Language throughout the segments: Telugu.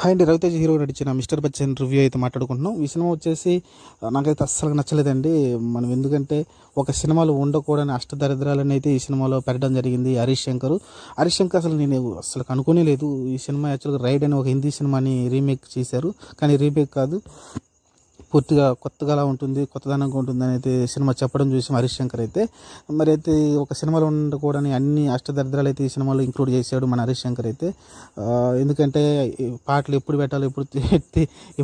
హాయ్ అండి. రవితేజ హీరో నడిచిన మిస్టర్ బచ్చన్ రివ్యూ అయితే మాట్లాడుకుంటున్నాం. ఈ సినిమా వచ్చేసి నాకైతే అస్సలు నచ్చలేదండి. మనం ఎందుకంటే ఒక సినిమాలో ఉండకూడని అష్టదరిద్రాలని అయితే ఈ సినిమాలో పెట్టడం జరిగింది హరీష్ శంకర్. అసలు నేను అసలు అనుకోనే లేదు. ఈ సినిమా యాక్చువల్గా రైడ్ అని ఒక హిందీ సినిమాని రీమేక్ చేశారు, కానీ రీమేక్ కాదు, పూర్తిగా కొత్తగా అలా ఉంటుంది, కొత్తదనంగా ఉంటుంది అని అయితే సినిమా చెప్పడం చూసి హరీష్ శంకర్ అయితే మరి అయితే ఒక సినిమాలో ఉండకూడని అన్ని అష్టదరిద్రాలు అయితే ఈ సినిమాలో ఇంక్లూడ్ చేశాడు మన హరీష్ శంకర్ అయితే. ఎందుకంటే పాటలు ఎప్పుడు పెట్టాలో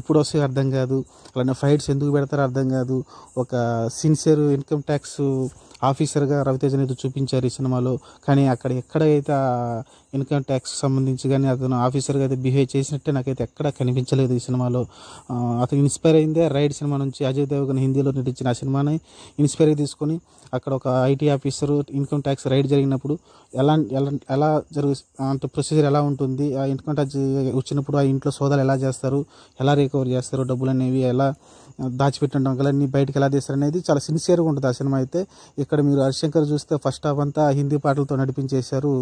ఎప్పుడు వస్తాయో అర్థం కాదు, అలానే ఫైట్స్ ఎందుకు పెడతారో అర్థం కాదు. ఒక సిన్సియర్ ఇన్కమ్ ట్యాక్స్ ఆఫీసర్గా రవితేజని అయితే చూపించారు ఈ సినిమాలో, కానీ అక్కడ ఎక్కడైతే ఇన్కమ్ ట్యాక్స్ సంబంధించి కానీ అతను ఆఫీసర్గా అయితే బిహేవ్ చేసినట్టే నాకైతే ఎక్కడా కనిపించలేదు ఈ సినిమాలో. అతను ఇన్స్పైర్ అయిందే రైడ్ సినిమా నుంచి, అజయ్ దేవగన్ హిందీలో నటించిన ఆ సినిమాని ఇన్స్పైర్గా తీసుకొని అక్కడ ఒక IT officer income tax raid జరిగినప్పుడు ఎలా ఎలా ఎలా అంటే ప్రొసీజర్ ఎలా ఉంటుంది, ఆ ఇన్కమ్ ట్యాక్స్ వచ్చినప్పుడు ఆ ఇంట్లో సోదాలు ఎలా చేస్తారు, ఎలా రికవర్ చేస్తారు, డబ్బులు అనేవి ఎలా దాచిపెట్టిన డబ్బులన్నీ బయటకు ఎలా తీస్తారు అనేది చాలా సిన్సియర్గా ఉంటుంది ఆ సినిమా అయితే. ఇక్కడ మీరు హరీష్ శంకర్ చూస్తే ఫస్ట్ హాఫ్ అంతా హిందీ పాటలతో నడిపించేశారు,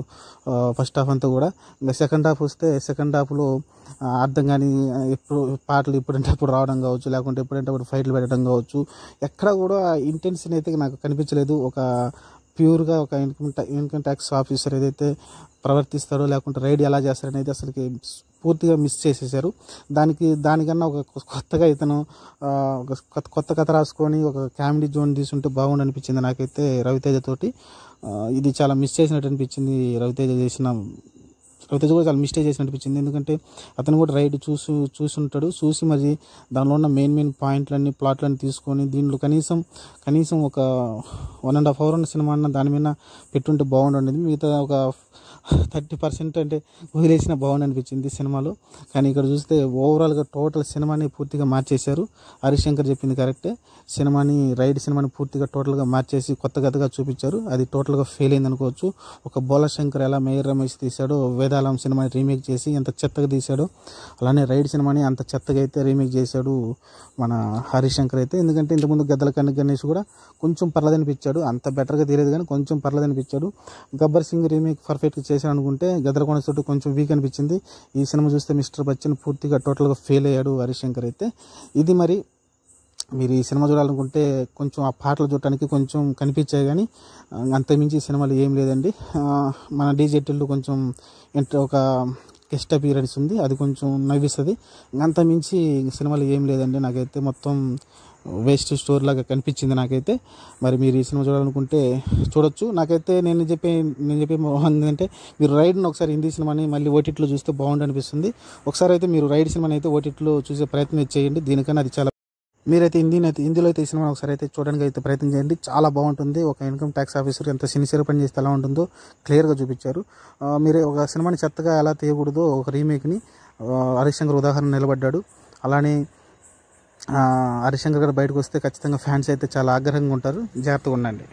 ఫస్ట్ హాఫ్ అంతా కూడా. ఇంకా సెకండ్ హాఫ్ వస్తే సెకండ్ హాఫ్లో అర్థం కానీ ఎప్పుడు పాటలు ఎప్పుడంటే అప్పుడు రావడం కావచ్చు, లేకుంటే ఎప్పుడంటే అప్పుడు ఫైట్లు పెట్టడం కావచ్చు, ఎక్కడ కూడా ఇంటెన్షన్ అయితే నాకు కనిపించలేదు. ఒక ప్యూర్గా ఒక ఇన్కమ్ ట్యాక్స్ ఆఫీసర్ ఏదైతే ప్రవర్తిస్తారో, లేకుంటే రైడ్ ఎలా చేస్తారనేది అసలుకి పూర్తిగా మిస్ చేసేసారు. దానికన్నా ఒక కొత్తగా ఇతను ఒక కొత్త కథ రాసుకొని ఒక కామెడీ జోన్ తీసుంటే బాగుండు అనిపించింది నాకైతే రవితేజ తోటి. ఇది చాలా మిస్ చేసినట్టు అనిపించింది. రవితేజ కూడా చాలా మిస్టేక్ చేసినట్టు అనిపించింది. ఎందుకంటే అతను కూడా రైడ్ చూసుంటాడు, చూసి మరి దానిలో ఉన్న మెయిన్ పాయింట్లన్నీ ప్లాట్లన్నీ తీసుకొని దీంట్లో కనీసం ఒక 1.5 hour ఉన్న సినిమా అన్న దాని మీద పెట్టుంటే బాగుండేది. మిగతా ఒక 30% అంటే వదిలేసిన బాగుండి అనిపించింది సినిమాలో. కానీ ఇక్కడ చూస్తే ఓవరాల్గా టోటల్ సినిమాని పూర్తిగా మార్చేశారు. హరీష్ శంకర్ చెప్పింది కరెక్టే, రైడ్ సినిమాని పూర్తిగా టోటల్గా మార్చేసి కొత్త కథగా చూపించారు. అది టోటల్గా ఫెయిల్ అయింది అనుకోవచ్చు. ఒక బోలా శంకర్ ఎలా మేయర్ రమేష్ తీశాడో, వేదాళం సినిమాని రీమేక్ చేసి ఎంత చెత్తగా తీశాడో, అలానే రైడ్ సినిమాని అంత చెత్తగా అయితే రీమేక్ చేశాడు మన హరీష్ శంకర్ అయితే. ఎందుకంటే ఇంతకుముందు గద్దల కన్ను గణేష్ కూడా కొంచెం పర్లేదనిపించాడు, అంత బెటర్గా తీరేది కానీ కొంచెం పర్లేదనిపించాడు. గబ్బర్ సింగ్ రీమేక్ పర్ఫెక్ట్గా చేశాడు అనుకుంటే గద్దలకొండ తోటి కొంచెం వీక్ అనిపించింది. ఈ సినిమా చూస్తే మిస్టర్ బచ్చన్ పూర్తిగా టోటల్గా ఫెయిల్ అయ్యాడు హరీష్ శంకర్ అయితే. ఇది మరి మీరు ఈ సినిమా చూడాలనుకుంటే కొంచెం ఆ పాటలు చూడటానికి కొంచెం కనిపించాయి, కానీ అంతమించి ఈ సినిమాలో ఏం లేదండి. మన డీజేటీల్లో కొంచెం ఒక గెస్ట్ అపీరెన్స్ ఉంది, అది కొంచెం నవ్విస్తుంది. అంతమించి సినిమాలో ఏం లేదండి. నాకైతే మొత్తం వేస్ట్ స్టోరీ లాగా కనిపించింది నాకైతే. మరి మీరు ఈ సినిమా చూడాలనుకుంటే చూడొచ్చు. నాకైతే నేను చెప్పే ఏంటంటే మీరు రైడ్ని ఒకసారి హిందీ సినిమాని మళ్ళీ ఓటీటీలో చూస్తే బాగుండు అనిపిస్తుంది. ఒకసారి అయితే మీరు రైడ్ సినిమాని అయితే ఓటీటీలో చూసే ప్రయత్నం చేయండి. దీనికన్నా అది చాలా మీరైతే హిందీలో అయితే ఈ సినిమా ఒకసారి అయితే చూడడానికి అయితే ప్రయత్నం చేయండి, చాలా బాగుంటుంది. ఒక ఇన్కమ్ ట్యాక్స్ ఆఫీసర్ ఎంత సిన్సియర్ పని చేస్తే ఎలా ఉంటుందో క్లియర్గా చూపించారు. మీరు ఒక సినిమాని చెత్తగా ఎలా తీయకూడదో ఒక రీమేక్ని హరీష్ శంకర్ ఉదాహరణ నిలబడ్డాడు. అలానే హరీష్ శంకర్ గారు బయటకు వస్తే ఖచ్చితంగా ఫ్యాన్స్ అయితే చాలా ఆగ్రహంగా ఉంటారు. జాగ్రత్తగా ఉండండి.